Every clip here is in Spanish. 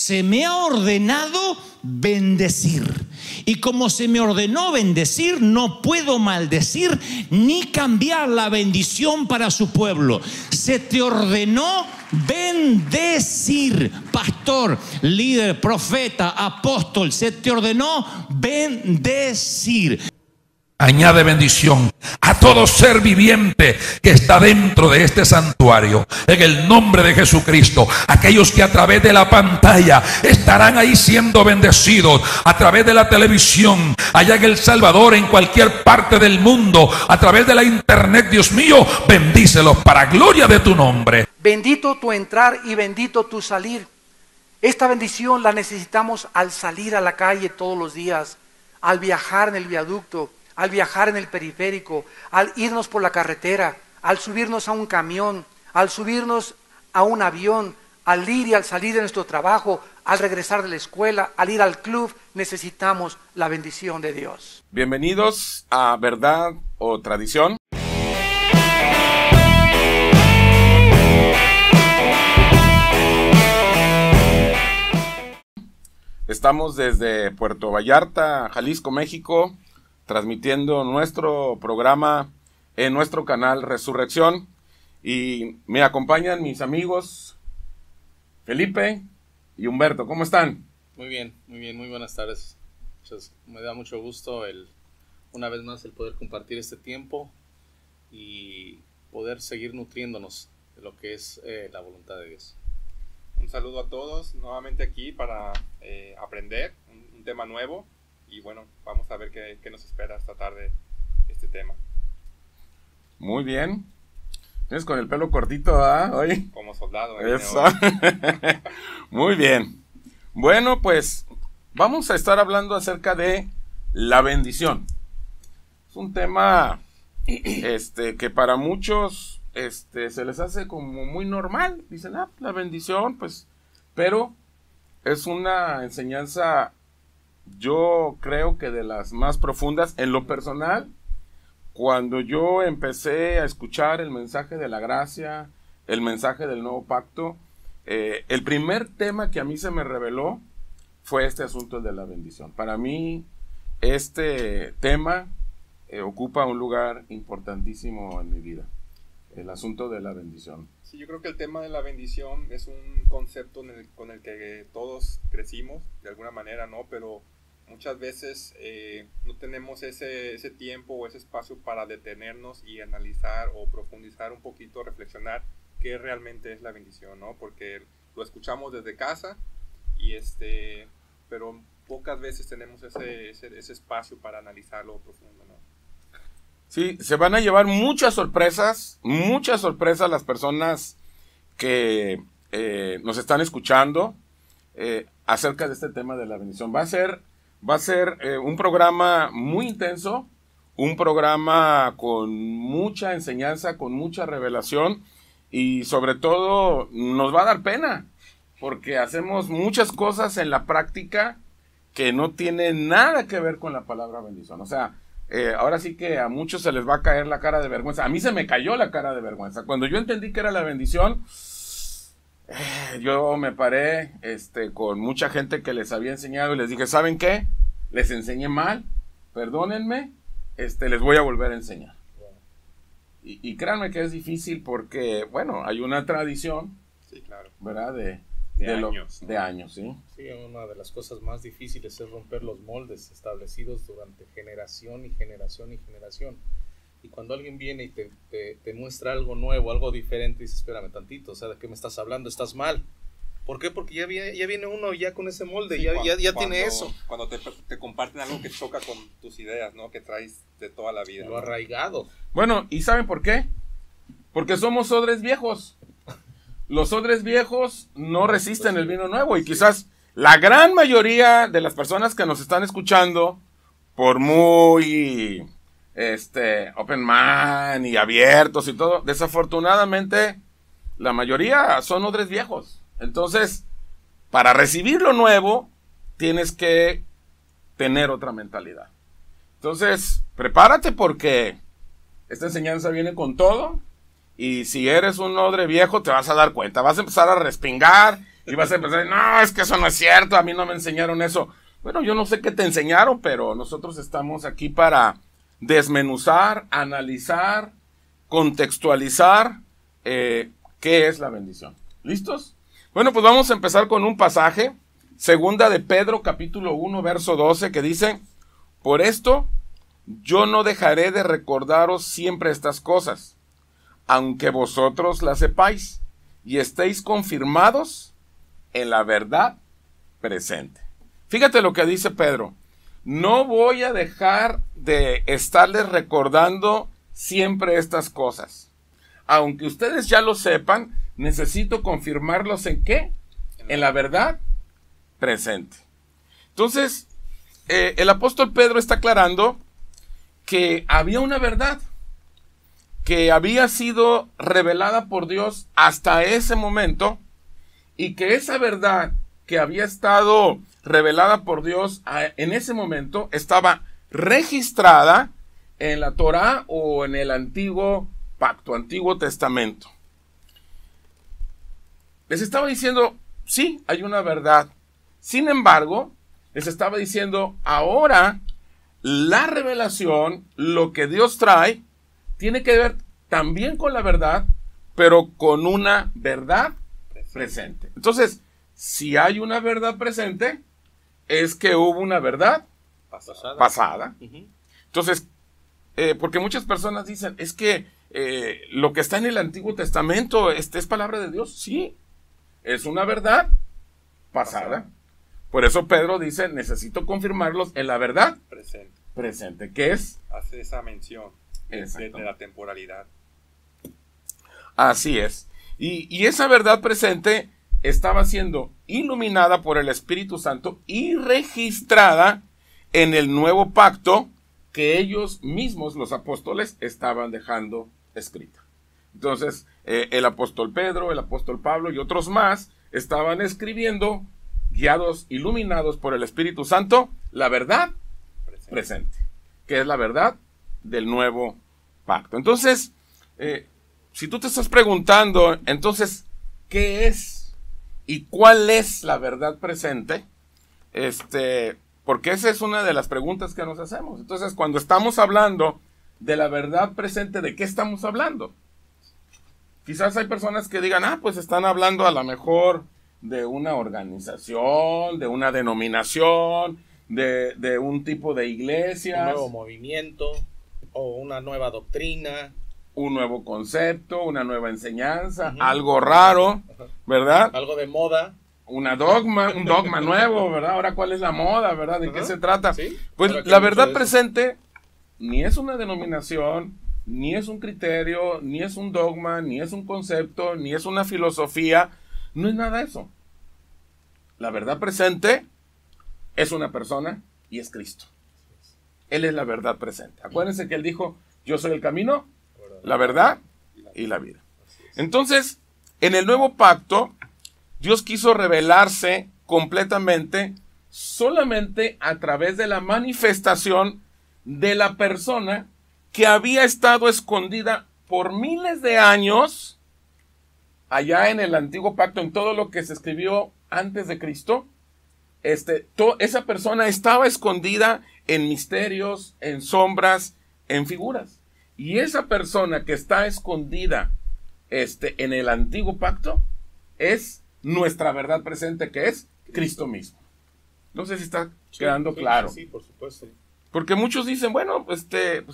se me ha ordenado bendecir. Y como se me ordenó bendecir, no puedo maldecir ni cambiar la bendición para su pueblo. Se te ordenó bendecir, pastor, líder, profeta, apóstol, se te ordenó bendecir. Añade bendición a todo ser viviente que está dentro de este santuario, en el nombre de Jesucristo. Aquellos que a través de la pantalla estarán ahí siendo bendecidos, a través de la televisión, allá en El Salvador, en cualquier parte del mundo, a través de la internet. Dios mío, bendícelos para gloria de tu nombre. Bendito tu entrar y bendito tu salir. Esta bendición la necesitamos al salir a la calle todos los días, al viajar en el viaducto, al viajar en el periférico, al irnos por la carretera, al subirnos a un camión, al subirnos a un avión, al ir y al salir de nuestro trabajo, al regresar de la escuela, al ir al club. Necesitamos la bendición de Dios. Bienvenidos a Verdad o Tradición. Estamos desde Puerto Vallarta, Jalisco, México, transmitiendo nuestro programa en nuestro canal Resurrección, y me acompañan mis amigos Felipe y Humberto. ¿Cómo están? Muy bien, muy buenas tardes. Me da mucho gusto una vez más el poder compartir este tiempo y poder seguir nutriéndonos de lo que es la voluntad de Dios. Un saludo a todos, nuevamente aquí para aprender un tema nuevo. Y bueno, vamos a ver qué nos espera esta tarde este tema. Muy bien. Tienes con el pelo cortito, ¿ah? Hoy. Como soldado. Eso. Muy bien. Bueno, pues vamos a estar hablando acerca de la bendición. Es un tema que para muchos se les hace como muy normal. Dicen, la bendición, pues, pero es una enseñanza, yo creo que de las más profundas. En lo personal, cuando yo empecé a escuchar el mensaje de la gracia, el mensaje del nuevo pacto, el primer tema que a mí se me reveló fue este asunto de la bendición. Para mí, este tema ocupa un lugar importantísimo en mi vida, el asunto de la bendición. Sí, yo creo que el tema de la bendición es un concepto con el que todos crecimos, de alguna manera, ¿no? Pero muchas veces no tenemos ese tiempo o ese espacio para detenernos y analizar o profundizar un poquito, reflexionar qué realmente es la bendición, ¿no? Porque lo escuchamos desde casa, pero pocas veces tenemos ese espacio para analizarlo profundo, ¿no? Sí, se van a llevar muchas sorpresas las personas que nos están escuchando acerca de este tema de la bendición. Va a ser un programa muy intenso, un programa con mucha enseñanza, con mucha revelación, y sobre todo nos va a dar pena, porque hacemos muchas cosas en la práctica que no tienen nada que ver con la palabra bendición. O sea, ahora sí que a muchos se les va a caer la cara de vergüenza. A mí se me cayó la cara de vergüenza. Cuando yo entendí que era la bendición, yo me paré con mucha gente que les había enseñado y les dije, ¿saben qué? Les enseñé mal, perdónenme, les voy a volver a enseñar. Y créanme que es difícil porque, bueno, hay una tradición, sí, claro, ¿verdad? De años, ¿sí? Sí, una de las cosas más difíciles es romper los moldes establecidos durante generación y generación y generación. Y cuando alguien viene y te muestra algo nuevo, algo diferente, dices, espérame tantito, o sea, ¿de qué me estás hablando? Estás mal. ¿Por qué? Porque ya viene uno ya con ese molde, sí, ya tiene eso. Cuando te comparten algo que choca con tus ideas, ¿no? Que traes de toda la vida. Lo arraigado. Bueno, ¿y saben por qué? Porque somos odres viejos. Los odres viejos no resisten el vino nuevo, y quizás la gran mayoría de las personas que nos están escuchando, por muy open mind y abiertos y todo, desafortunadamente la mayoría son odres viejos. Entonces, para recibir lo nuevo, tienes que tener otra mentalidad. Entonces, prepárate, porque esta enseñanza viene con todo. Y si eres un odre viejo, te vas a dar cuenta. Vas a empezar a respingar Y vas a empezar, no, es que eso no es cierto, a mí no me enseñaron eso. Bueno, yo no sé qué te enseñaron, pero nosotros estamos aquí para desmenuzar, analizar, contextualizar qué es la bendición. ¿Listos? Bueno, pues vamos a empezar con un pasaje, segunda de Pedro, capítulo 1, verso 12, que dice: por esto yo no dejaré de recordaros siempre estas cosas, aunque vosotros las sepáis y estéis confirmados en la verdad presente. Fíjate lo que dice Pedro: no voy a dejar de estarles recordando siempre estas cosas. Aunque ustedes ya lo sepan, necesito confirmarlos ¿en qué? En la verdad presente. Entonces, el apóstol Pedro está aclarando que había una verdad que había sido revelada por Dios hasta ese momento, y que esa verdad que había estado revelada por Dios en ese momento estaba registrada en la Torá o en el Antiguo Pacto, Antiguo Testamento. Les estaba diciendo, sí, hay una verdad. Sin embargo, les estaba diciendo, ahora la revelación, lo que Dios trae, tiene que ver también con la verdad, pero con una verdad presente. Entonces, si hay una verdad presente, es que hubo una verdad pasada. Entonces, porque muchas personas dicen, es que lo que está en el Antiguo Testamento es palabra de Dios. Sí, es una verdad pasada. Por eso Pedro dice, necesito confirmarlos en la verdad presente, que es... Hace esa mención de la temporalidad. Así es. Y esa verdad presente estaba siendo iluminada por el Espíritu Santo y registrada en el nuevo pacto que ellos mismos, los apóstoles, estaban dejando escrita. Entonces, el apóstol Pedro, el apóstol Pablo y otros más estaban escribiendo, guiados, iluminados por el Espíritu Santo, la verdad presente, que es la verdad del nuevo pacto. Entonces, si tú te estás preguntando, entonces, ¿qué es y cuál es la verdad presente? Porque esa es una de las preguntas que nos hacemos. Entonces, cuando estamos hablando de la verdad presente, ¿de qué estamos hablando? Quizás hay personas que digan, pues están hablando a lo mejor de una organización, de una denominación, de un tipo de iglesia. Un nuevo movimiento o una nueva doctrina. Un nuevo concepto, una nueva enseñanza, algo raro, ¿verdad? Algo de moda. Un dogma nuevo, ¿verdad? Ahora, ¿cuál es la moda, verdad? ¿De qué se trata? ¿Sí? Pues la verdad presente ni es una denominación, ni es un criterio, ni es un dogma, ni es un concepto, ni es una filosofía, no es nada de eso. La verdad presente es una persona y es Cristo. Él es la verdad presente. Acuérdense que él dijo, yo soy el camino, la verdad y la vida. Entonces, en el nuevo pacto, Dios quiso revelarse completamente solamente a través de la manifestación de la persona que había estado escondida por miles de años allá en el antiguo pacto, en todo lo que se escribió antes de Cristo. Esa persona estaba escondida en misterios, en sombras, en figuras. Y esa persona que está escondida en el antiguo pacto es nuestra verdad presente, que es Cristo mismo. No sé si está quedando claro. Sí, por supuesto. Porque muchos dicen, bueno, pues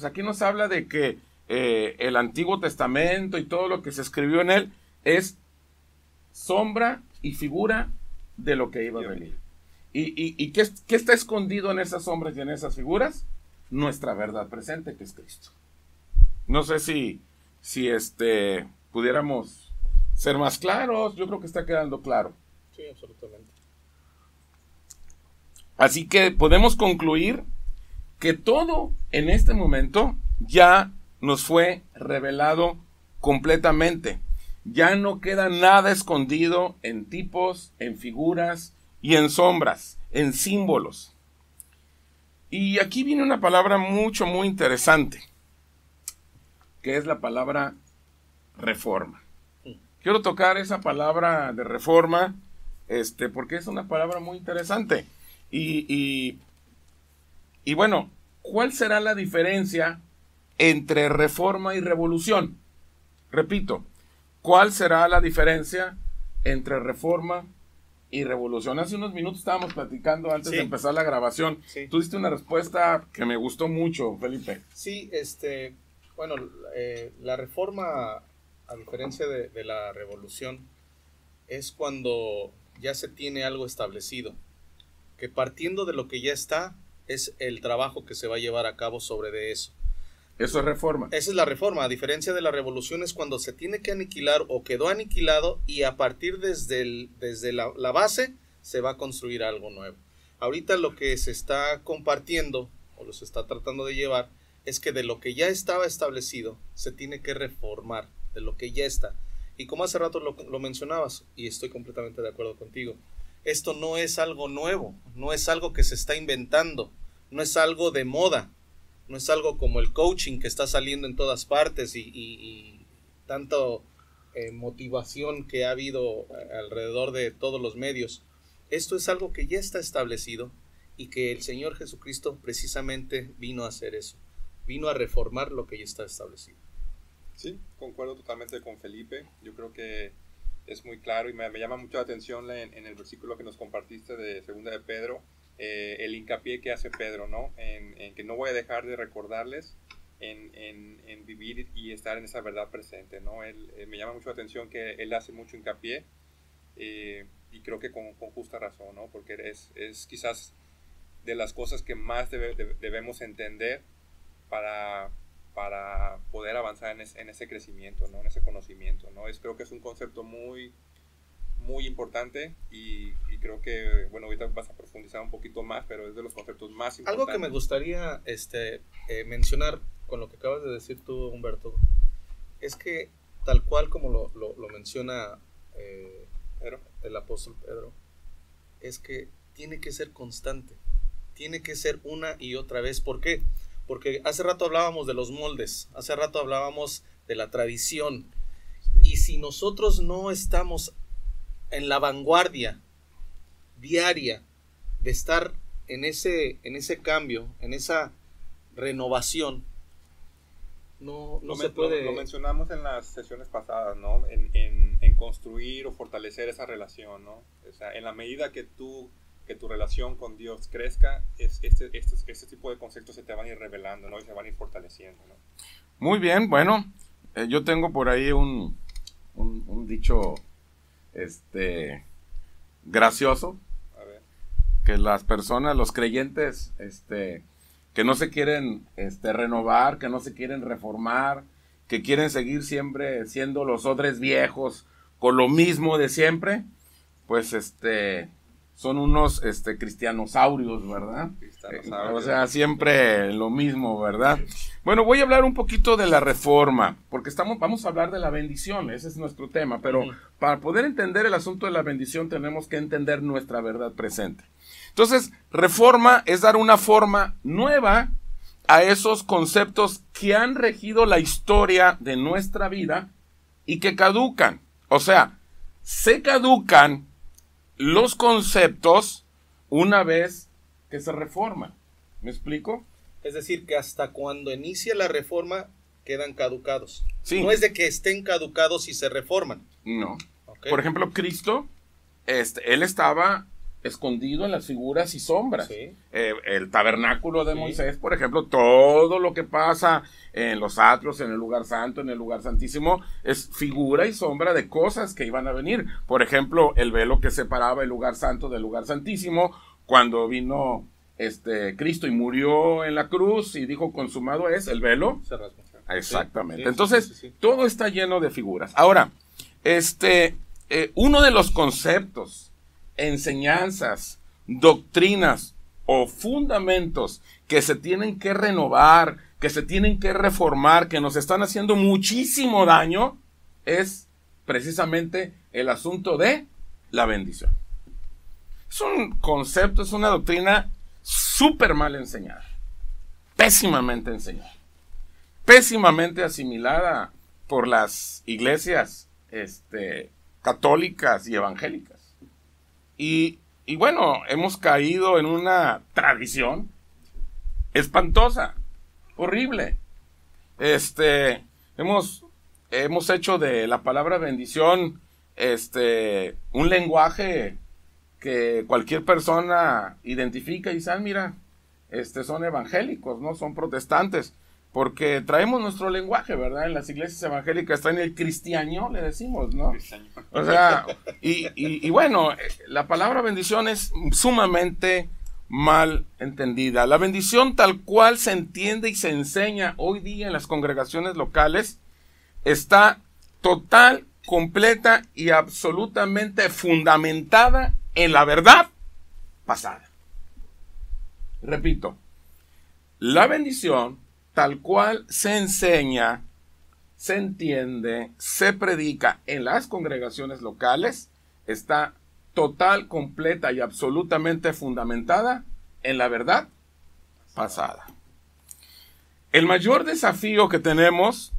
aquí nos habla de que el Antiguo Testamento y todo lo que se escribió en él es sombra y figura de lo que iba a venir. ¿Y qué está escondido en esas sombras y en esas figuras? Nuestra verdad presente, que es Cristo. No sé si pudiéramos ser más claros. Yo creo que está quedando claro. Sí, absolutamente. Así que podemos concluir que todo en este momento ya nos fue revelado completamente. Ya no queda nada escondido en tipos, en figuras y en sombras, en símbolos. Y aquí viene una palabra muy interesante, que es la palabra reforma. Quiero tocar esa palabra de reforma porque es una palabra muy interesante. Y bueno, ¿cuál será la diferencia entre reforma y revolución? Repito, ¿cuál será la diferencia entre reforma y revolución? Hace unos minutos estábamos platicando antes de empezar la grabación. Sí. Tú diste una respuesta que me gustó mucho, Felipe. Sí, bueno, la reforma, a diferencia de la revolución, es cuando ya se tiene algo establecido, que partiendo de lo que ya está, es el trabajo que se va a llevar a cabo sobre de eso. Eso es reforma. Esa es la reforma, a diferencia de la revolución es cuando se tiene que aniquilar o quedó aniquilado y a partir desde la base se va a construir algo nuevo. Ahorita lo que se está compartiendo o lo se está tratando de llevar es que de lo que ya estaba establecido se tiene que reformar, de lo que ya está. Y como hace rato lo mencionabas, y estoy completamente de acuerdo contigo, esto no es algo nuevo, no es algo que se está inventando, no es algo de moda. No es algo como el coaching que está saliendo en todas partes y tanto motivación que ha habido alrededor de todos los medios. Esto es algo que ya está establecido y que el Señor Jesucristo precisamente vino a hacer eso. Vino a reformar lo que ya está establecido. Sí, concuerdo totalmente con Felipe. Yo creo que es muy claro y me llama mucho la atención en el versículo que nos compartiste de 2 de Pedro. El hincapié que hace Pedro, ¿no? En que no voy a dejar de recordarles en vivir y estar en esa verdad presente, ¿no? Me llama mucho la atención que él hace mucho hincapié y creo que con justa razón, ¿no? Porque es quizás de las cosas que más debemos entender para poder avanzar en ese crecimiento, ¿no? En ese conocimiento, ¿no? Creo que es un concepto muy importante y creo que, bueno, ahorita vas a profundizar un poquito más, pero es de los conceptos más importantes. Algo que me gustaría mencionar con lo que acabas de decir tú, Humberto, es que tal cual como lo menciona el apóstol Pedro, es que tiene que ser constante, tiene que ser una y otra vez. ¿Por qué? Porque hace rato hablábamos de los moldes, hace rato hablábamos de la tradición, y si nosotros no estamos en la vanguardia diaria de estar en ese cambio, en esa renovación, no se puede. Lo mencionamos en las sesiones pasadas, ¿no? En construir o fortalecer esa relación, ¿no? O sea, en la medida que tu relación con Dios crezca, este tipo de conceptos se te van a ir revelando, ¿no? Y se van a ir fortaleciendo, ¿no? Muy bien, bueno, yo tengo por ahí un dicho gracioso, A ver. que las personas, los creyentes, que no se quieren renovar, que no se quieren reformar, que quieren seguir siempre siendo los odres viejos con lo mismo de siempre, pues son unos cristianosaurios, ¿verdad? O sea, siempre lo mismo, ¿verdad? Bueno, voy a hablar un poquito de la reforma, porque vamos a hablar de la bendición, ese es nuestro tema, pero para poder entender el asunto de la bendición tenemos que entender nuestra verdad presente. Entonces, reforma es dar una forma nueva a esos conceptos que han regido la historia de nuestra vida y que caducan. O sea, se caducan los conceptos una vez que se reforman. ¿Me explico? Es decir, que hasta cuando inicia la reforma quedan caducados. Sí. No es de que estén caducados y se reforman. No. Okay. Por ejemplo, Cristo, él estaba escondido en las figuras y sombras. Sí. El tabernáculo de Sí. Moisés, por ejemplo, todo lo que pasa en los atrios, en el lugar santo, en el lugar santísimo, es figura y sombra de cosas que iban a venir. Por ejemplo, el velo que separaba el lugar santo del lugar santísimo, cuando vino Cristo y murió en la cruz y dijo consumado es, el velo. Se rasgó. Exactamente. Sí, Entonces, sí. todo está lleno de figuras. Ahora, uno de los conceptos, enseñanzas, doctrinas o fundamentos que se tienen que renovar, que se tienen que reformar, que nos están haciendo muchísimo daño, es precisamente el asunto de la bendición. Es un concepto, es una doctrina súper mal enseñada, pésimamente enseñada, pésimamente asimilada por las iglesias católicas y evangélicas. y bueno, hemos caído en una tradición espantosa, horrible. Hemos hecho de la palabra bendición un lenguaje que cualquier persona identifica y dice, mira, son evangélicos, ¿no? Son protestantes, porque traemos nuestro lenguaje, ¿verdad? En las iglesias evangélicas está en el cristiaño, le decimos, ¿no? O sea, y bueno, la palabra bendición es sumamente mal entendida. La bendición tal cual se entiende y se enseña hoy día en las congregaciones locales está total, completa y absolutamente fundamentada en la verdad pasada. Repito, la bendición tal cual se enseña, se entiende, se predica en las congregaciones locales, está total, completa y absolutamente fundamentada en la verdad pasada. El mayor desafío que tenemos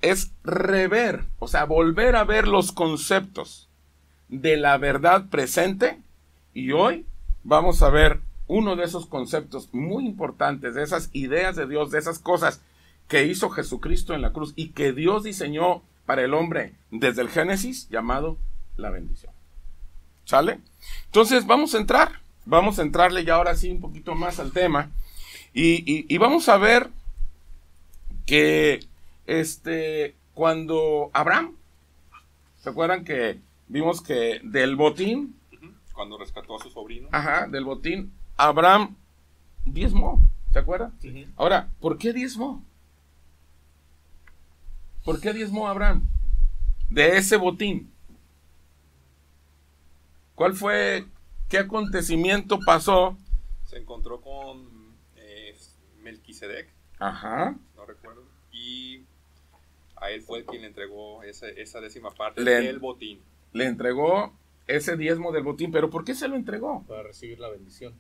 es rever, o sea, volver a ver los conceptos de la verdad presente, y hoy vamos a ver uno de esos conceptos muy importantes, de esas ideas de Dios, de esas cosas que hizo Jesucristo en la cruz y que Dios diseñó para el hombre desde el Génesis, llamado la bendición. ¿Sale? Entonces vamos a entrarle ya ahora sí un poquito más al tema y vamos a ver que cuando Abraham, ¿se acuerdan que vimos que del botín? Cuando rescató a su sobrino. Ajá, del botín, Abraham diezmó, ¿se acuerdan? Ahora, ¿por qué diezmó? ¿Por qué diezmó Abraham de ese botín? ¿Cuál fue, qué acontecimiento pasó? Se encontró con Melquisedec. Ajá. No recuerdo. Y a él fue quien le entregó esa décima parte del botín. Le entregó ese diezmo del botín, pero ¿por qué se lo entregó? Para recibir la bendición.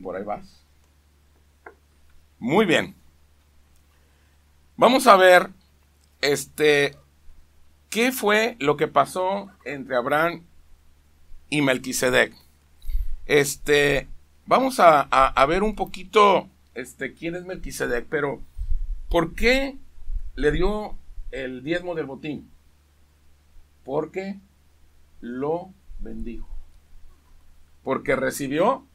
Por ahí vas. Muy bien. Vamos a ver, ¿qué fue lo que pasó entre Abraham y Melquisedec? Vamos a ver un poquito, quién es Melquisedec, pero ¿por qué le dio el diezmo del botín? Porque lo bendijo. Porque recibió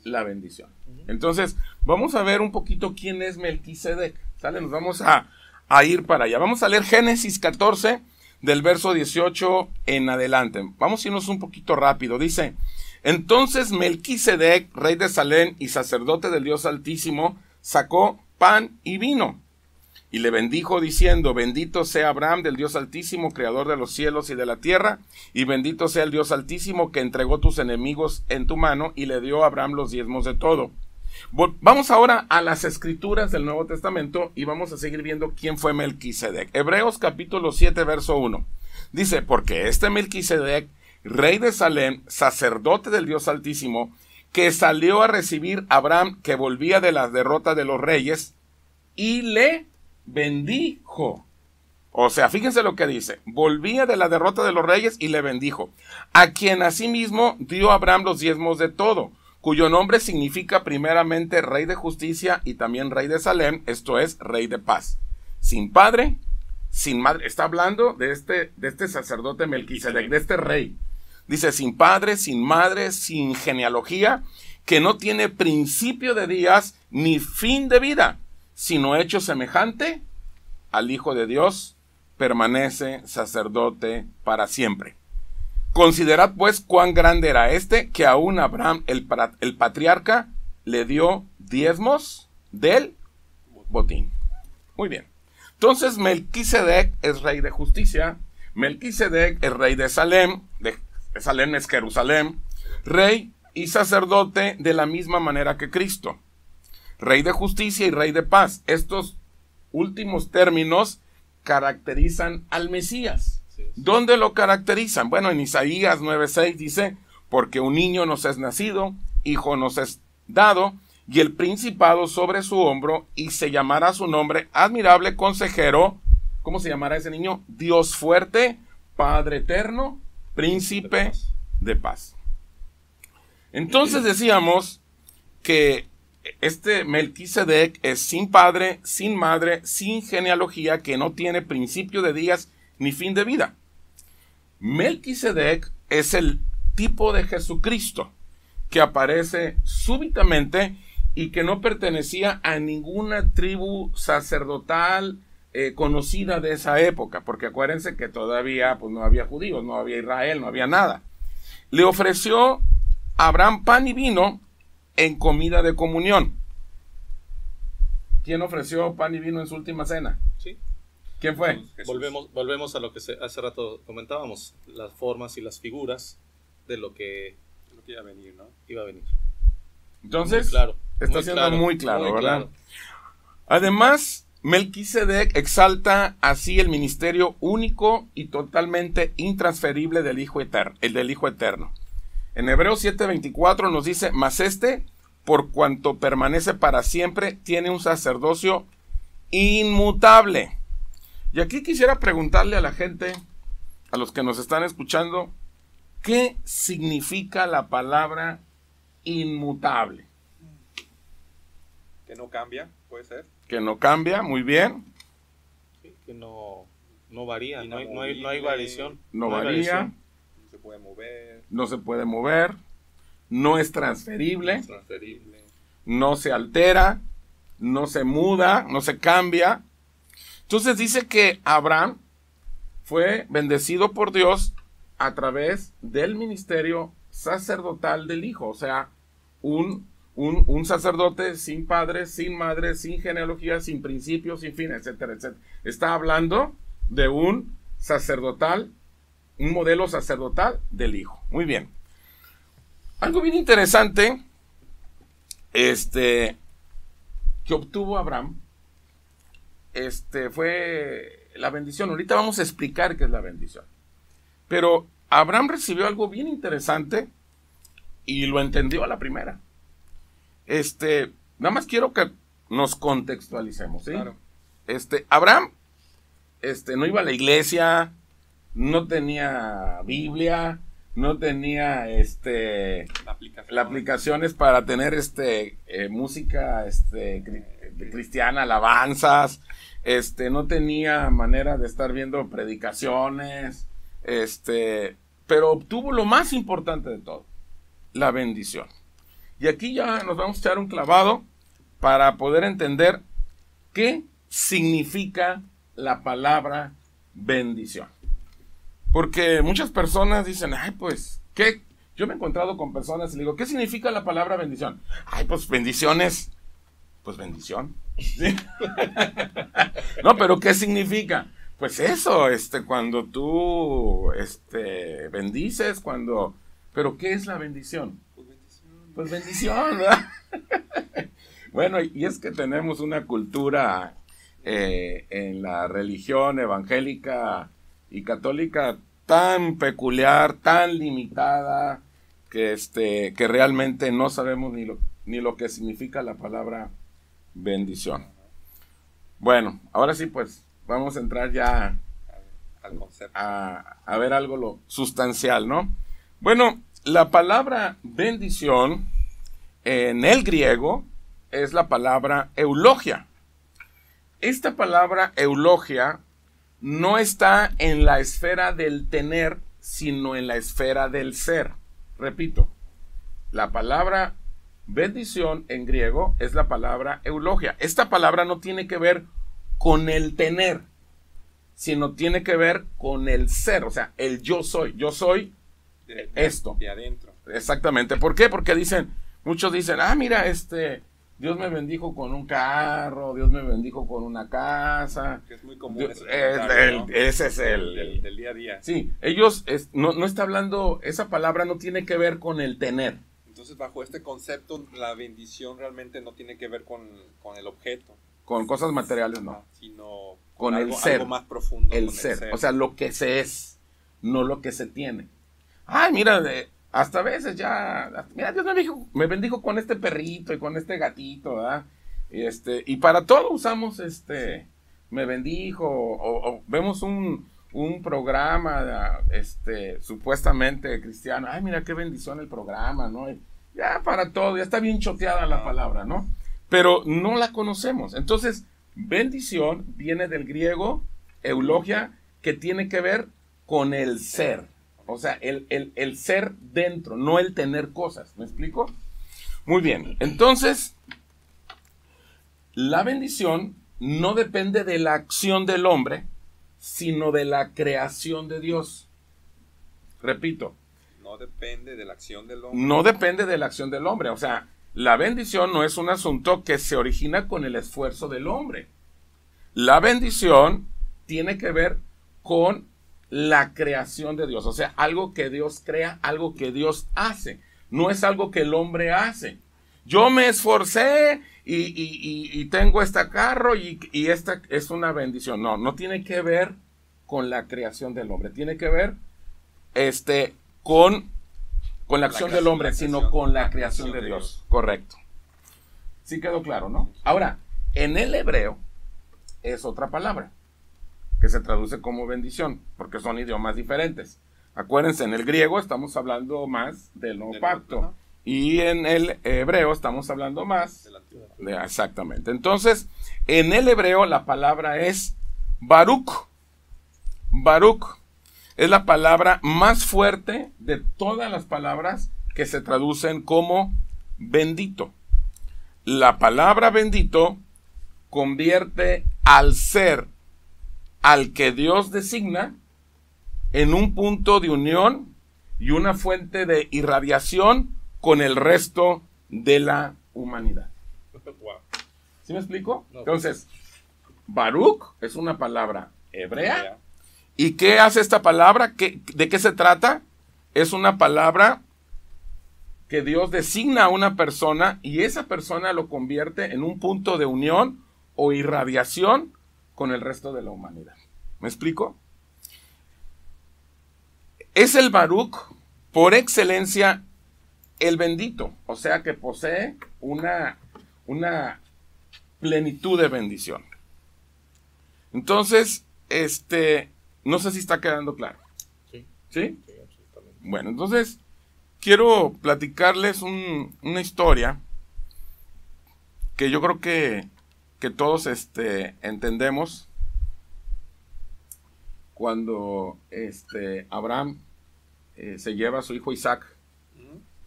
la bendición. Entonces, vamos a ver un poquito quién es Melquisedec. ¿Sale? Nos vamos a ir para allá. Vamos a leer Génesis 14, del verso 18 en adelante. Vamos a irnos un poquito rápido. Dice, entonces Melquisedec, rey de Salem y sacerdote del Dios Altísimo, sacó pan y vino. Y le bendijo diciendo, bendito sea Abraham del Dios Altísimo, creador de los cielos y de la tierra, y bendito sea el Dios Altísimo que entregó tus enemigos en tu mano y le dio a Abraham los diezmos de todo. Vamos ahora a las escrituras del Nuevo Testamento y vamos a seguir viendo quién fue Melquisedec. Hebreos capítulo 7, verso 1. Dice, porque Melquisedec, rey de Salem, sacerdote del Dios Altísimo, que salió a recibir a Abraham, que volvía de la derrota de los reyes, y le bendijo. O sea, fíjense lo que dice, volvía de la derrota de los reyes y le bendijo, a quien asimismo dio a Abraham los diezmos de todo, cuyo nombre significa primeramente rey de justicia y también rey de Salem, esto es, rey de paz, sin padre, sin madre. Está hablando de este sacerdote Melquisedec, de este rey. Dice, sin padre, sin madre, sin genealogía, que no tiene principio de días ni fin de vida, sino hecho semejante al Hijo de Dios, permanece sacerdote para siempre. Considerad pues cuán grande era que aún Abraham, el patriarca, le dio diezmos del botín. Muy bien. Entonces Melquisedec es rey de justicia, Melquisedec es rey de Salem, Salem es Jerusalén, rey y sacerdote de la misma manera que Cristo. Rey de justicia y rey de paz. Estos últimos términos caracterizan al Mesías. ¿Dónde lo caracterizan? Bueno, en Isaías 9:6 dice, porque un niño nos es nacido, hijo nos es dado, y el principado sobre su hombro, y se llamará su nombre admirable consejero. ¿Cómo se llamará ese niño? Dios fuerte, Padre eterno, príncipe de paz. Entonces decíamos que este Melquisedec es sin padre, sin madre, sin genealogía, que no tiene principio de días ni fin de vida. Melquisedec es el tipo de Jesucristo que aparece súbitamente y que no pertenecía a ninguna tribu sacerdotal conocida de esa época, porque acuérdense que todavía pues, no había judíos, no había Israel, no había nada. Le ofreció a Abraham pan y vino en comida de comunión. ¿Quién ofreció pan y vino en su última cena? Sí. ¿Quién fue? Volvemos a lo que hace rato comentábamos, las formas y las figuras de lo que iba a venir, ¿no? Iba a venir. Entonces, muy claro, está muy siendo claro, muy claro, muy ¿verdad? claro. Además, Melquisedec exalta así el ministerio único y totalmente intransferible del Hijo Eterno. En Hebreos 7:24 nos dice, mas este, por cuanto permanece para siempre, tiene un sacerdocio inmutable. Y aquí quisiera preguntarle a la gente, a los que nos están escuchando, ¿qué significa la palabra inmutable? Que no cambia, puede ser. Que no cambia, muy bien. Sí, que no varía, no hay Inamovible, variación. No hay varía, variación. No se puede mover. no se puede mover, no es transferible, Transferible. no se altera, no se muda, no se cambia. Entonces dice que Abraham fue bendecido por Dios a través del ministerio sacerdotal del Hijo, o sea, un sacerdote sin padre, sin madre, sin genealogía, sin principios, sin fin, etcétera, etcétera. Está hablando de un modelo sacerdotal del Hijo. Muy bien. Algo bien interesante, que obtuvo Abraham, fue la bendición. Ahorita vamos a explicar qué es la bendición. Pero Abraham recibió algo bien interesante y lo entendió a la primera. Nada más quiero que nos contextualicemos, ¿sí? Claro. Abraham, no iba a la iglesia, no tenía Biblia, no tenía, La aplicaciones para tener, música, cristiana, alabanzas, no tenía manera de estar viendo predicaciones, pero obtuvo lo más importante de todo, la bendición. Y aquí ya nos vamos a echar un clavado para poder entender qué significa la palabra bendición. Porque muchas personas dicen, ay, pues, ¿qué? Yo me he encontrado con personas y le digo, ¿qué significa la palabra bendición? Ay, pues bendiciones. Pues bendición. ¿Sí? No, pero ¿qué significa? Pues eso, cuando tú, bendices, pero ¿qué es la bendición? Pues bendición, ¿verdad? Bueno, y es que tenemos una cultura en la religión evangélica y católica tan peculiar, tan limitada, que realmente no sabemos ni lo que significa la palabra bendición. Bueno, ahora sí, pues, vamos a entrar ya al concepto. a ver algo lo sustancial, ¿no? Bueno, la palabra bendición en el griego es la palabra eulogia. Esta palabra eulogia no está en la esfera del tener, sino en la esfera del ser. Repito, la palabra bendición en griego es la palabra eulogia. Esta palabra no tiene que ver con el tener, sino tiene que ver con el ser, o sea, el yo soy. Yo soy esto. De adentro. Exactamente. ¿Por qué? Porque muchos dicen, mira, Dios me bendijo con un carro, Dios me bendijo con una casa. Que es muy común ese comentario, ¿no? Ese es del día a día. Sí, ellos, no está hablando, esa palabra no tiene que ver con el tener. Entonces, bajo este concepto, la bendición realmente no tiene que ver con el objeto. Con cosas materiales, no. Sino con algo, el ser. Algo más profundo. El ser. O sea, lo que se es, no lo que se tiene. Ay, mira, hasta a veces mira, Dios me bendijo con este perrito y con este gatito, ¿verdad? Y para todo usamos me bendijo, o vemos un un programa supuestamente cristiano. Ay, mira qué bendición el programa, ¿no? Y ya para todo, ya está bien choteada la palabra, ¿no? Pero no la conocemos. Entonces, bendición viene del griego eulogia, que tiene que ver con el ser. O sea, el ser dentro, no el tener cosas. ¿Me explico? Muy bien. Entonces, la bendición no depende de la acción del hombre, sino de la creación de Dios. Repito. No depende de la acción del hombre. No depende de la acción del hombre. O sea, la bendición no es un asunto que se origina con el esfuerzo del hombre. La bendición tiene que ver con la creación de Dios. O sea, algo que Dios crea, algo que Dios hace. No es algo que el hombre hace. Yo me esforcé y tengo este carro y esta es una bendición. No, no tiene que ver con la creación del hombre. Tiene que ver con la acción del hombre, sino con la creación de Dios. Correcto. Sí quedó claro, ¿no? Ahora, en el hebreo es otra palabra que se traduce como bendición, porque son idiomas diferentes. Acuérdense, en el griego estamos hablando más del nuevo pacto. Y en el hebreo estamos hablando más exactamente. Entonces, en el hebreo la palabra es Baruch. Baruch es la palabra más fuerte de todas las palabras que se traducen como bendito. La palabra bendito convierte al ser al que Dios designa en un punto de unión y una fuente de irradiación con el resto de la humanidad. ¿Sí me explico? Entonces, Baruch es una palabra hebrea. ¿Y qué hace esta palabra? ¿De qué se trata? Es una palabra que Dios designa a una persona y esa persona lo convierte en un punto de unión o irradiación con el resto de la humanidad. ¿Me explico? Es el Baruch por excelencia el bendito, o sea que posee una plenitud de bendición. Entonces, no sé si está quedando claro. Sí. ¿Sí? Sí, absolutamente. Bueno, entonces quiero platicarles una historia que yo creo que todos entendemos cuando Abraham se lleva a su hijo Isaac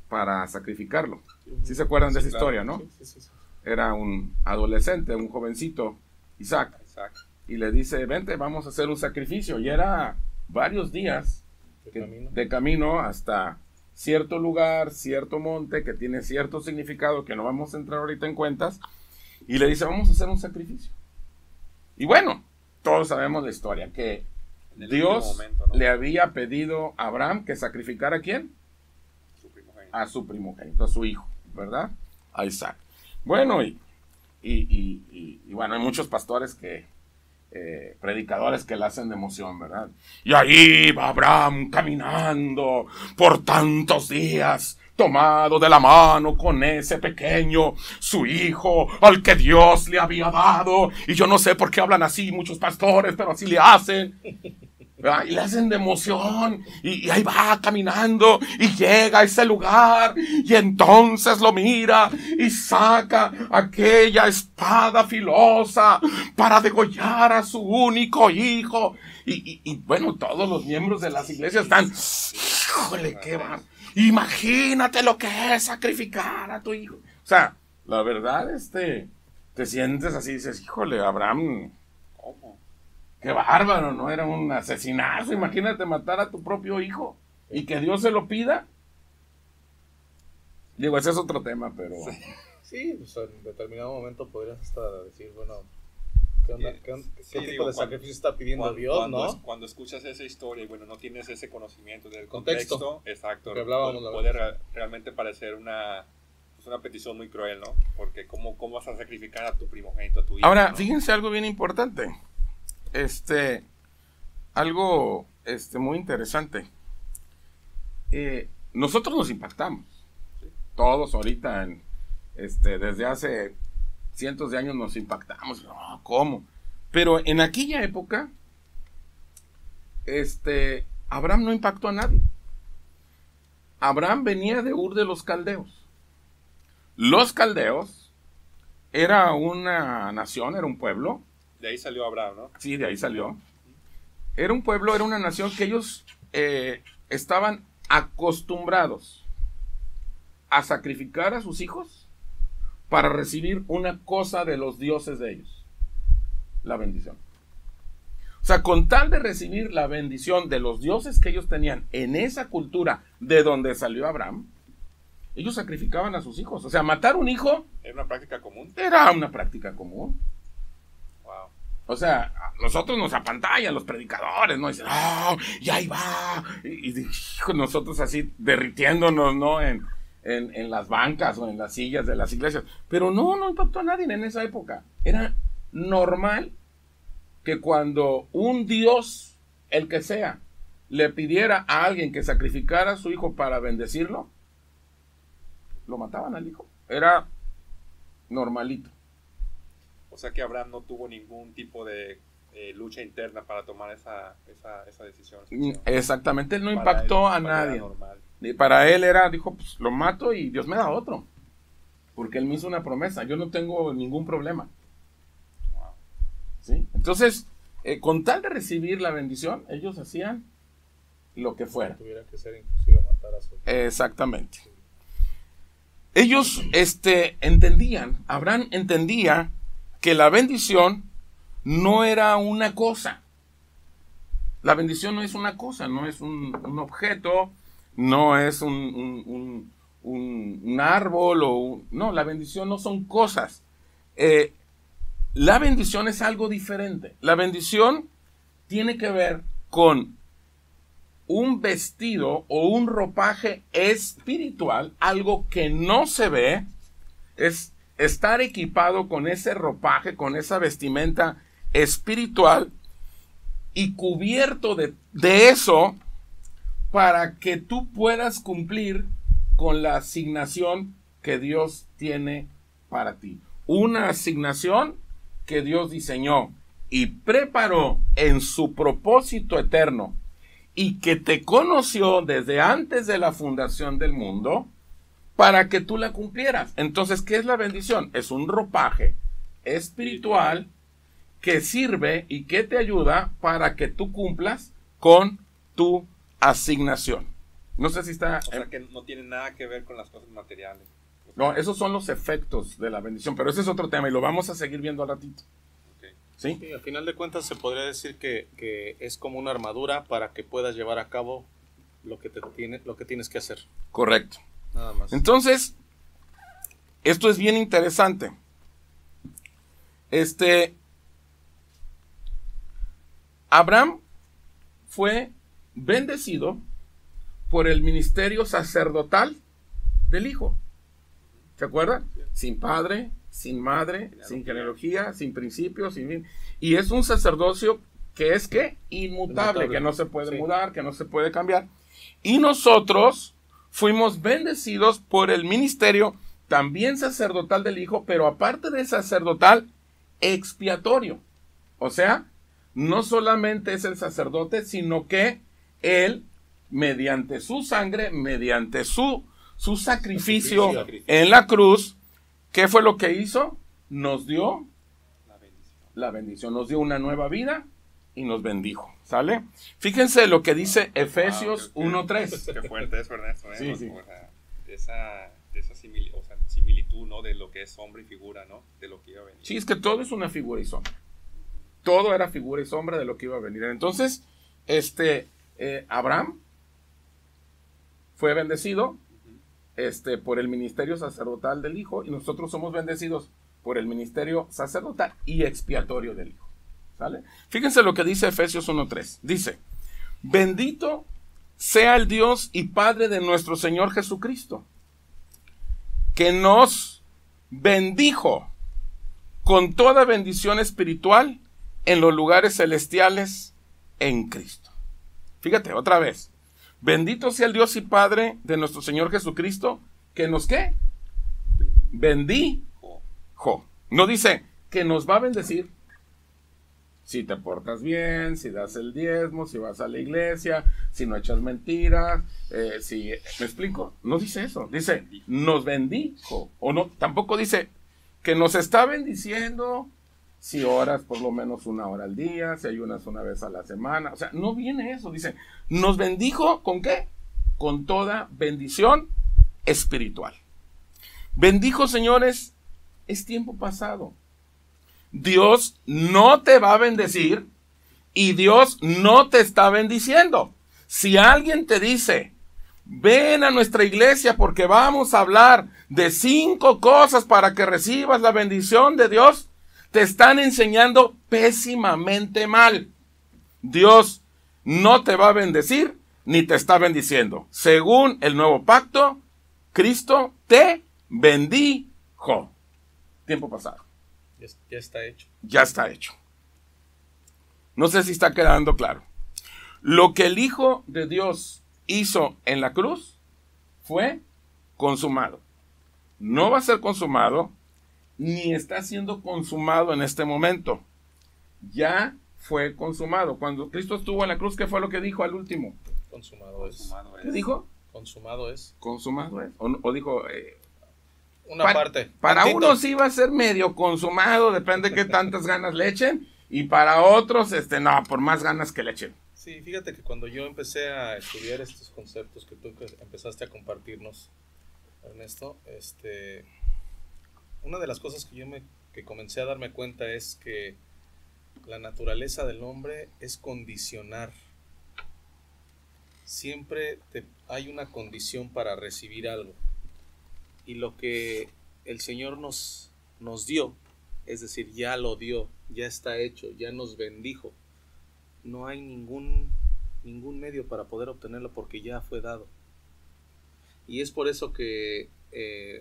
para sacrificarlo. ¿Sí se acuerdan de esa historia, no? Sí. Era un adolescente, un jovencito, Isaac, y le dice, vente, vamos a hacer un sacrificio. Y era varios días de camino hasta cierto lugar, cierto monte, que tiene cierto significado, que no vamos a entrar ahorita en cuentas, y le dice, vamos a hacer un sacrificio. Y bueno, todos sabemos la historia, que Dios le había pedido a Abraham que sacrificara ¿a quién? A su primogénito, a su hijo, ¿verdad? A Isaac. Bueno, y bueno, hay muchos pastores predicadores que la hacen de emoción, ¿verdad? Y ahí va Abraham caminando por tantos días, tomado de la mano con ese pequeño, su hijo, al que Dios le había dado. Y yo no sé por qué hablan así muchos pastores, pero así le hacen. Y le hacen de emoción, y ahí va caminando, y llega a ese lugar, y entonces lo mira, y saca aquella espada filosa para degollar a su único hijo. Y bueno, todos los miembros de las iglesias están, híjole, qué va. Imagínate lo que es sacrificar a tu hijo. O sea, la verdad, te sientes así, dices, híjole, Abraham, ¿cómo? Qué bárbaro, ¿no? Era un asesinazo. Imagínate matar a tu propio hijo y que Dios se lo pida. Digo, ese es otro tema, pero... Sí, pues en determinado momento podrías hasta decir, bueno, ¿qué tipo de sacrificio está pidiendo Dios, no? Cuando escuchas esa historia y bueno, no tienes ese conocimiento del contexto, exacto, puede realmente parecer una petición muy cruel, ¿no? Porque ¿cómo vas a sacrificar a tu primogénito, a tu hijo? Ahora, ¿no? fíjense algo bien importante. Algo muy interesante. Nosotros nos impactamos. ¿Sí? Todos ahorita, desde hace cientos de años nos impactamos. No, ¿cómo? Pero en aquella época, Abraham no impactó a nadie. Abraham venía de Ur de los Caldeos. Los Caldeos era una nación, era un pueblo. De ahí salió Abraham, ¿no? Sí, de ahí salió. Era un pueblo, era una nación que ellos estaban acostumbrados a sacrificar a sus hijos para recibir una cosa de los dioses de ellos, la bendición. O sea, con tal de recibir la bendición de los dioses que ellos tenían en esa cultura de donde salió Abraham, ellos sacrificaban a sus hijos. O sea, matar un hijo ¿Era una práctica común? era una práctica común. Wow. O sea, nosotros nos apantallan los predicadores, ¿no? Dicen, ¡oh, y ahí va! Y nosotros así derritiéndonos, ¿no? En las bancas o en las sillas de las iglesias. Pero no impactó a nadie en esa época. Era normal que cuando un dios, el que sea, le pidiera a alguien que sacrificara a su hijo para bendecirlo, lo mataban al hijo. Era normalito. O sea que Abraham no tuvo ningún tipo de lucha interna para tomar esa decisión. Exactamente, él no Para impactó él, a nadie. era normal. Y para él dijo, pues lo mato y Dios me da otro. Porque él me hizo una promesa, yo no tengo ningún problema. Wow. ¿Sí? Entonces, con tal de recibir la bendición, ellos hacían lo que fuera. Tuviera que ser inclusive matar a su... Exactamente. Ellos entendían, Abraham entendía que la bendición no era una cosa. La bendición no es una cosa, no es un objeto, no es un árbol, no, la bendición no son cosas. La bendición es algo diferente. La bendición tiene que ver con un vestido o un ropaje espiritual, algo que no se ve, es estar equipado con ese ropaje, con esa vestimenta espiritual y cubierto de eso para que tú puedas cumplir con la asignación que Dios tiene para ti. Una asignación que Dios diseñó y preparó en su propósito eterno y que te conoció desde antes de la fundación del mundo para que tú la cumplieras. Entonces, ¿qué es la bendición? Es un ropaje espiritual que sirve y que te ayuda para que tú cumplas con tu asignación. No sé si está... O sea que no tiene nada que ver con las cosas materiales. No, esos son los efectos de la bendición, pero ese es otro tema y lo vamos a seguir viendo al ratito. Okay. ¿Sí? Sí, al final de cuentas se podría decir que es como una armadura para que puedas llevar a cabo lo que tienes que hacer. Correcto. Nada más. Entonces, esto es bien interesante. Abraham fue bendecido por el ministerio sacerdotal del hijo. ¿Se acuerdan? Sin padre, sin madre, sin genealogía, sin principios, y es un sacerdocio que es ¿qué? Inmutable, que no se puede mudar, que no se puede cambiar. Y nosotros fuimos bendecidos por el ministerio también sacerdotal del hijo, pero aparte de sacerdotal, expiatorio. O sea, no solamente es el sacerdote, sino que él, mediante su sangre, mediante su sacrificio en la cruz, ¿qué fue lo que hizo? Nos dio la bendición, nos dio una nueva vida y nos bendijo, ¿sale? Fíjense lo que dice Efesios 1:3. Qué fuerte es, ¿verdad? Eso, Sí, sí. O sea, esa similitud, ¿no? De lo que es sombra y figura, ¿no? De lo que iba a venir. Sí, es que todo es una figura y sombra. Todo era figura y sombra de lo que iba a venir. Entonces, Abraham fue bendecido por el ministerio sacerdotal del hijo y nosotros somos bendecidos por el ministerio sacerdotal y expiatorio del hijo. ¿Sale? Fíjense lo que dice Efesios 1:3. Dice, bendito sea el Dios y Padre de nuestro Señor Jesucristo, que nos bendijo con toda bendición espiritual en los lugares celestiales en Cristo. Fíjate, otra vez. Bendito sea el Dios y Padre de nuestro Señor Jesucristo, que nos ¿qué? Bendijo. No dice que nos va a bendecir. Si te portas bien, si das el diezmo, si vas a la iglesia, si no echas mentiras, si... ¿Me explico? No dice eso. Dice, nos bendijo. O no, tampoco dice que nos está bendiciendo si oras por lo menos 1 hora al día, si ayunas 1 vez a la semana. O sea, no viene eso. Dice, nos bendijo ¿con qué? Con toda bendición espiritual. Bendijo, señores, es tiempo pasado. Dios no te va a bendecir y Dios no te está bendiciendo. Si alguien te dice, ven a nuestra iglesia porque vamos a hablar de 5 cosas para que recibas la bendición de Dios, te están enseñando pésimamente mal. Dios no te va a bendecir ni te está bendiciendo. Según el nuevo pacto, Cristo te bendijo. Tiempo pasado. Ya está hecho. Ya está hecho. No sé si está quedando claro. Lo que el Hijo de Dios hizo en la cruz fue consumado. No va a ser consumado, ni está siendo consumado en este momento. Ya fue consumado. Cuando Cristo estuvo en la cruz, ¿qué fue lo que dijo al último? Consumado es. ¿Qué dijo? Consumado es. Consumado es. O dijo... Una parte. Para tantito. unos sí va a ser medio consumado, depende de qué tantas ganas le echen, y para otros, no, por más ganas que le echen. Sí, fíjate que cuando yo empecé a estudiar estos conceptos que tú empezaste a compartirnos, Ernesto, una de las cosas que comencé a darme cuenta es que la naturaleza del hombre es condicionar. Siempre hay una condición para recibir algo. Y lo que el Señor nos dio, es decir, ya lo dio, ya está hecho, ya nos bendijo. No hay ningún medio para poder obtenerlo porque ya fue dado. Y es por eso que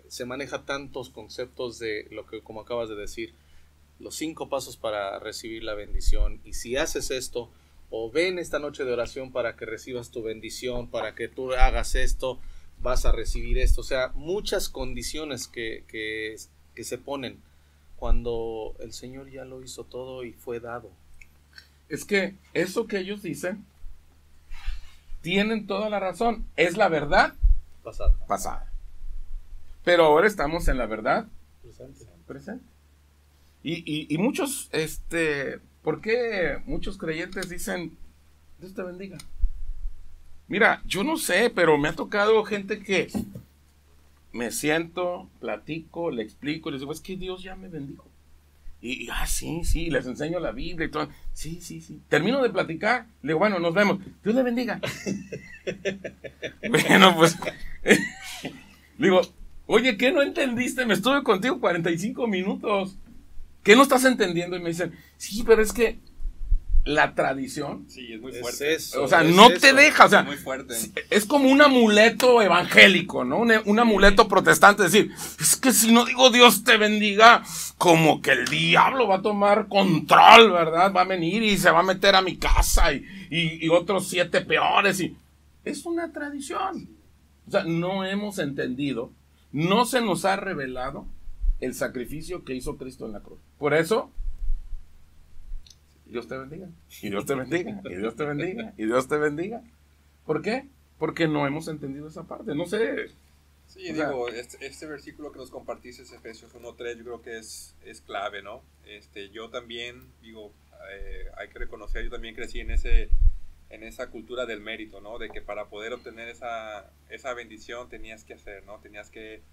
se maneja tantos conceptos de lo que, como acabas de decir, los 5 pasos para recibir la bendición. Y si haces esto, o ven esta noche de oración para que recibas tu bendición, para que tú hagas esto, vas a recibir esto. O sea, muchas condiciones que se ponen cuando el Señor ya lo hizo todo y fue dado. Es que eso que ellos dicen, tienen toda la razón. Es la verdad pasada. Pero ahora estamos en la verdad presente. Y muchos, ¿por qué muchos creyentes dicen, Dios te bendiga? Mira, yo no sé, pero me ha tocado gente que me siento, platico, le explico, les digo, es que Dios ya me bendijo. Sí, les enseño la Biblia y todo. Sí. Termino de platicar, le digo, bueno, nos vemos. Dios le bendiga. Bueno, pues, le digo, oye, ¿qué no entendiste? Me estuve contigo 45 minutos. ¿Qué no estás entendiendo? Y me dicen, sí, pero es que la tradición, sí, es muy fuerte. O sea, no te deja, o sea, muy fuerte. Es como un amuleto evangélico, ¿no? Un amuleto protestante, es decir, es que si no digo Dios te bendiga, como que el diablo va a tomar control, ¿verdad? Va a venir y se va a meter a mi casa y otros 7 peores, y es una tradición. O sea, no hemos entendido, no se nos ha revelado el sacrificio que hizo Cristo en la cruz. Por eso, Dios te bendiga, y Dios te bendiga, y Dios te bendiga, y Dios te bendiga. ¿Por qué? Porque no hemos entendido esa parte, no sé. Sí, digo, este versículo que nos compartiste, Efesios 1:3, yo creo que es clave, ¿no? Yo también, digo, hay que reconocer, yo también crecí en esa cultura del mérito, ¿no? De que para poder obtener esa bendición tenías que hacer, ¿no? Tenías que,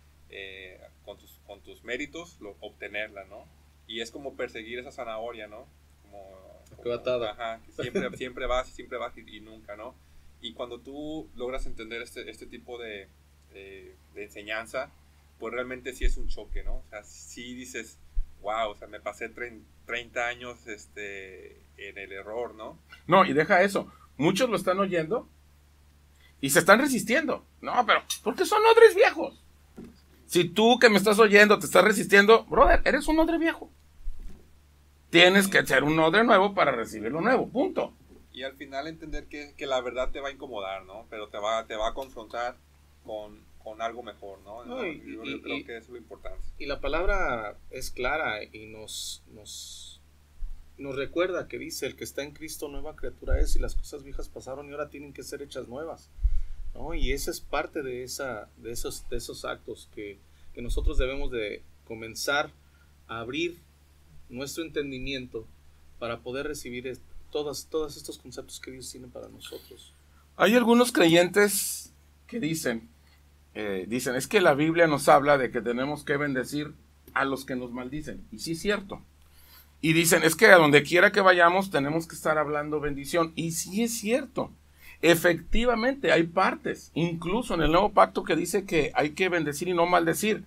con tus méritos, obtenerla, ¿no? Y es como perseguir esa zanahoria, ¿no? Como atada. Ajá, que siempre vas y nunca, ¿no? Y cuando tú logras entender este tipo de enseñanza, pues realmente sí es un choque, ¿no? O sea, sí dices, wow, o sea, me pasé 30 años en el error, ¿no? No, y deja eso, muchos lo están oyendo y se están resistiendo. No, pero, porque son odres viejos. Si tú que me estás oyendo te estás resistiendo, brother, eres un odre viejo. Tienes que ser un odre nuevo para recibir lo nuevo, punto. Y al final entender que la verdad te va a incomodar, ¿no? Pero te va a confrontar con algo mejor, ¿no? Yo creo que eso es lo importante. Y la palabra es clara y nos nos recuerda que dice, el que está en Cristo nueva criatura es, y las cosas viejas pasaron y ahora tienen que ser hechas nuevas, ¿no? Y esa es parte de esos actos que nosotros debemos de comenzar a abrir nuestro entendimiento para poder recibir todos estos conceptos que Dios tiene para nosotros. Hay algunos creyentes que dicen, es que la Biblia nos habla de que tenemos que bendecir a los que nos maldicen. Y sí es cierto. Y dicen, es que a donde quiera que vayamos tenemos que estar hablando bendición. Y sí es cierto. Efectivamente, hay partes, incluso en el Nuevo Pacto, que dice que hay que bendecir y no maldecir.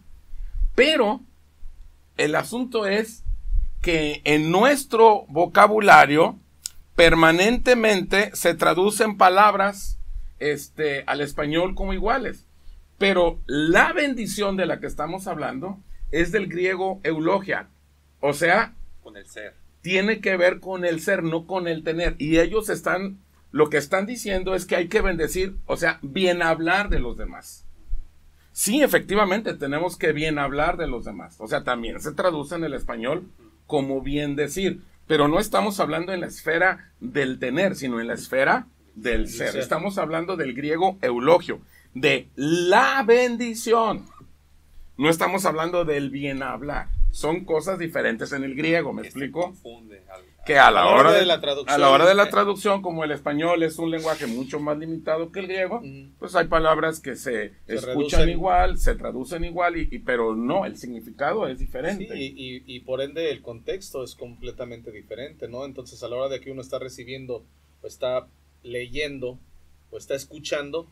Pero el asunto es que en nuestro vocabulario permanentemente se traducen palabras al español como iguales. Pero la bendición de la que estamos hablando es del griego eulogia. O sea, con el ser. Tiene que ver con el ser, no con el tener. Y ellos lo que están diciendo es que hay que bendecir, o sea, bien hablar de los demás. Sí, efectivamente, tenemos que bien hablar de los demás. O sea, también se traduce en el español como bien decir. Pero no estamos hablando en la esfera del tener, sino en la esfera del ser. Estamos hablando del griego eulogio, de la bendición. No estamos hablando del bien hablar. Son cosas diferentes en el griego, ¿me explico? Que a la hora de la traducción, como el español es un lenguaje mucho más limitado que el griego, pues hay palabras que se escuchan igual, se traducen igual, pero no, el significado es diferente. Sí, y por ende el contexto es completamente diferente, ¿no? Entonces a la hora de que uno está recibiendo, o está leyendo, o está escuchando,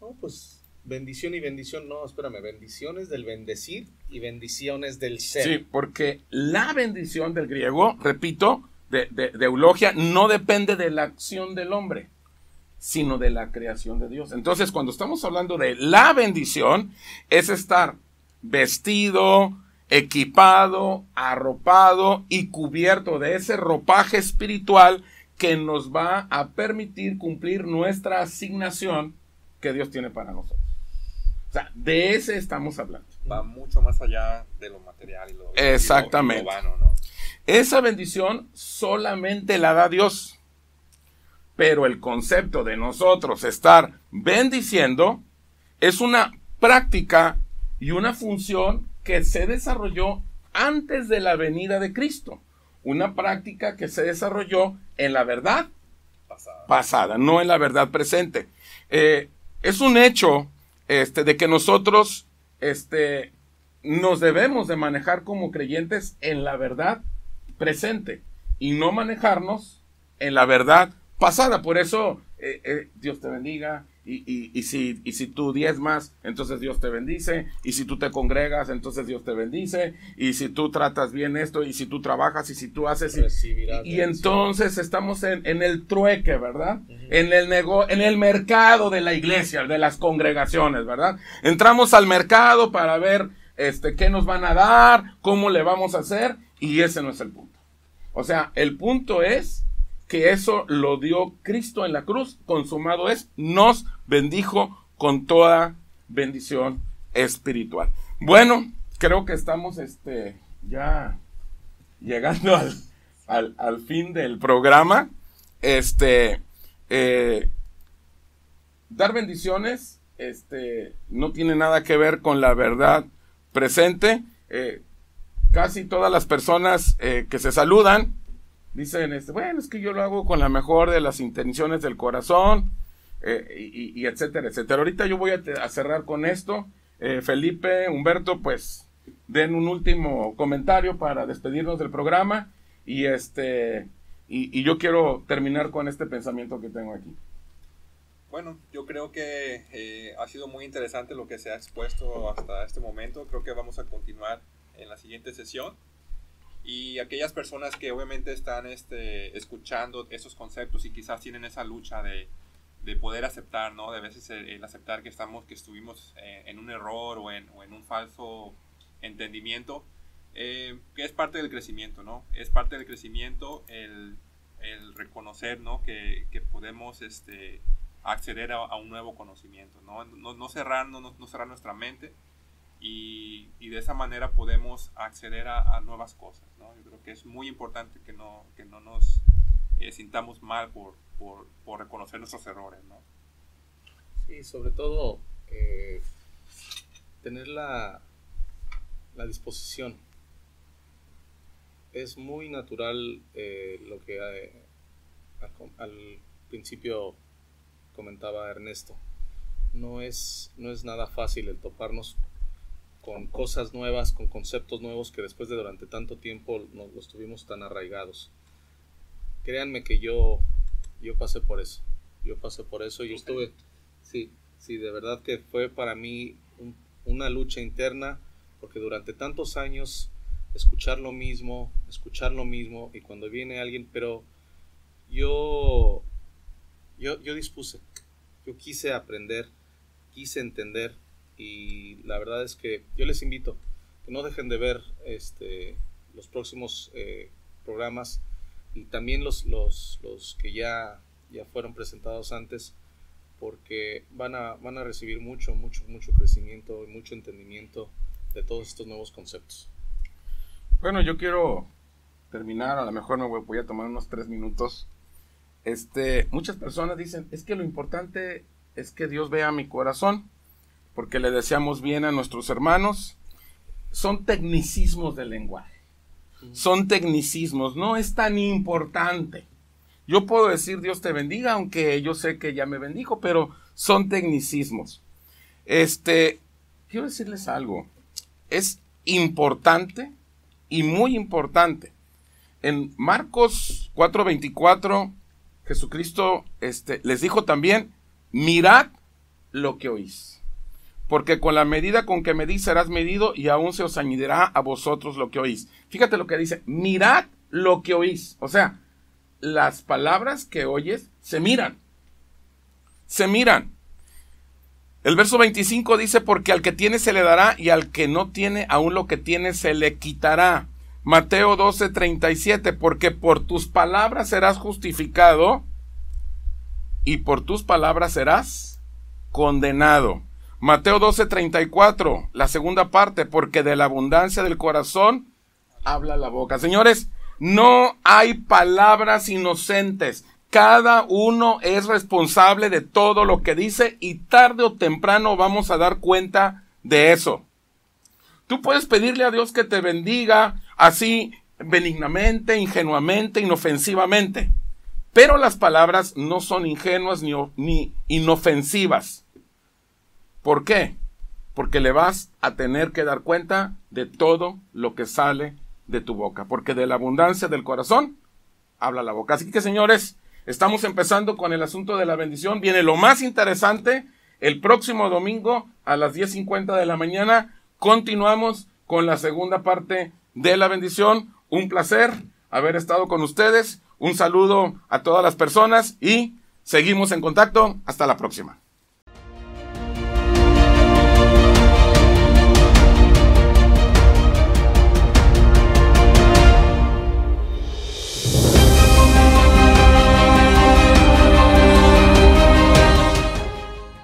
no, pues bendición y bendición, no, espérame, bendiciones del bendecir y bendiciones del ser. Sí, porque la bendición del griego, repito, de eulogia, no depende de la acción del hombre, sino de la creación de Dios. Entonces, cuando estamos hablando de la bendición, es estar vestido, equipado, arropado y cubierto de ese ropaje espiritual que nos va a permitir cumplir nuestra asignación que Dios tiene para nosotros. O sea, de ese estamos hablando. Va mucho más allá de lo material y lo exactamente. Y lo vano, ¿no? Esa bendición solamente la da Dios. Pero el concepto de nosotros estar bendiciendo es una práctica y una función que se desarrolló antes de la venida de Cristo. Una práctica que se desarrolló en la verdad pasada, no en la verdad presente. Es un hecho de que nosotros nos debemos de manejar como creyentes en la verdad presente y no manejarnos en la verdad pasada. Por eso Dios te bendiga y si tú diezmas, entonces Dios te bendice, y si tú te congregas, entonces Dios te bendice, y si tú tratas bien esto, y si tú trabajas, y si tú haces, y entonces estamos en el trueque, ¿verdad? En el mercado de la iglesia, de las congregaciones, ¿verdad? Entramos al mercado para ver qué nos van a dar, cómo le vamos a hacer, y ese no es el punto. O sea, el punto es que eso lo dio Cristo en la cruz, consumado es, nos bendijo con toda bendición espiritual. Bueno, creo que estamos ya llegando al fin del programa. Dar bendiciones no tiene nada que ver con la verdad presente. Casi todas las personas que se saludan dicen, bueno, es que yo lo hago con la mejor de las intenciones del corazón, y etcétera, etcétera. Ahorita yo voy a cerrar con esto. Felipe, Humberto, pues den un último comentario para despedirnos del programa, y yo quiero terminar con este pensamiento que tengo aquí. Bueno, yo creo que ha sido muy interesante lo que se ha expuesto hasta este momento. Creo que vamos a continuar en la siguiente sesión. Y aquellas personas que obviamente están escuchando esos conceptos y quizás tienen esa lucha de poder aceptar, ¿no? De veces el aceptar que estuvimos en un error o en un falso entendimiento, que es parte del crecimiento, ¿no? Es parte del crecimiento el reconocer, ¿no? Que podemos acceder a un nuevo conocimiento, ¿no? No cerrar nuestra mente y de esa manera podemos acceder a nuevas cosas, ¿no? Yo creo que es muy importante que no nos sintamos mal por reconocer nuestros errores, ¿no? Sí, sobre todo tener la disposición. Es muy natural lo que al principio comentaba Ernesto. No es nada fácil el toparnos con cosas nuevas, con conceptos nuevos que después de durante tanto tiempo los tuvimos tan arraigados. Créanme que yo pasé por eso. Yo estuve, sí, de verdad que fue para mí una lucha interna, porque durante tantos años escuchar lo mismo, y cuando viene alguien, pero yo dispuse, yo quise aprender, quise entender, y la verdad es que yo les invito que no dejen de ver los próximos programas, y también los que ya fueron presentados antes, porque van a recibir mucho crecimiento y mucho entendimiento de todos estos nuevos conceptos. Bueno, yo quiero terminar, a lo mejor me voy a tomar unos 3 minutos. Muchas personas dicen, es que lo importante es que Dios vea mi corazón, porque le deseamos bien a nuestros hermanos. Son tecnicismos del lenguaje. Son tecnicismos, no es tan importante. Yo puedo decir Dios te bendiga, aunque yo sé que ya me bendijo, pero son tecnicismos. Quiero decirles algo. Es importante y muy importante. En Marcos 4:24, Jesucristo les dijo también, mirad lo que oís, porque con la medida con que medís serás medido, y aún se os añadirá a vosotros lo que oís. Fíjate lo que dice, mirad lo que oís. O sea, las palabras que oyes se miran. Se miran. El verso 25 dice, porque al que tiene se le dará, y al que no tiene, aún lo que tiene se le quitará. Mateo 12:37, porque por tus palabras serás justificado, y por tus palabras serás condenado. Mateo 12:34, la segunda parte, porque de la abundancia del corazón habla la boca. Señores, no hay palabras inocentes. Cada uno es responsable de todo lo que dice, y tarde o temprano vamos a dar cuenta de eso. Tú puedes pedirle a Dios que te bendiga así benignamente, ingenuamente, inofensivamente, pero las palabras no son ingenuas ni inofensivas. ¿Por qué? Porque le vas a tener que dar cuenta de todo lo que sale de tu boca, porque de la abundancia del corazón habla la boca. Así que, señores, estamos empezando con el asunto de la bendición. Viene lo más interesante el próximo domingo a las 10:50 de la mañana. Continuamos con la segunda parte de la bendición. Un placer haber estado con ustedes. Un saludo a todas las personas y seguimos en contacto. Hasta la próxima.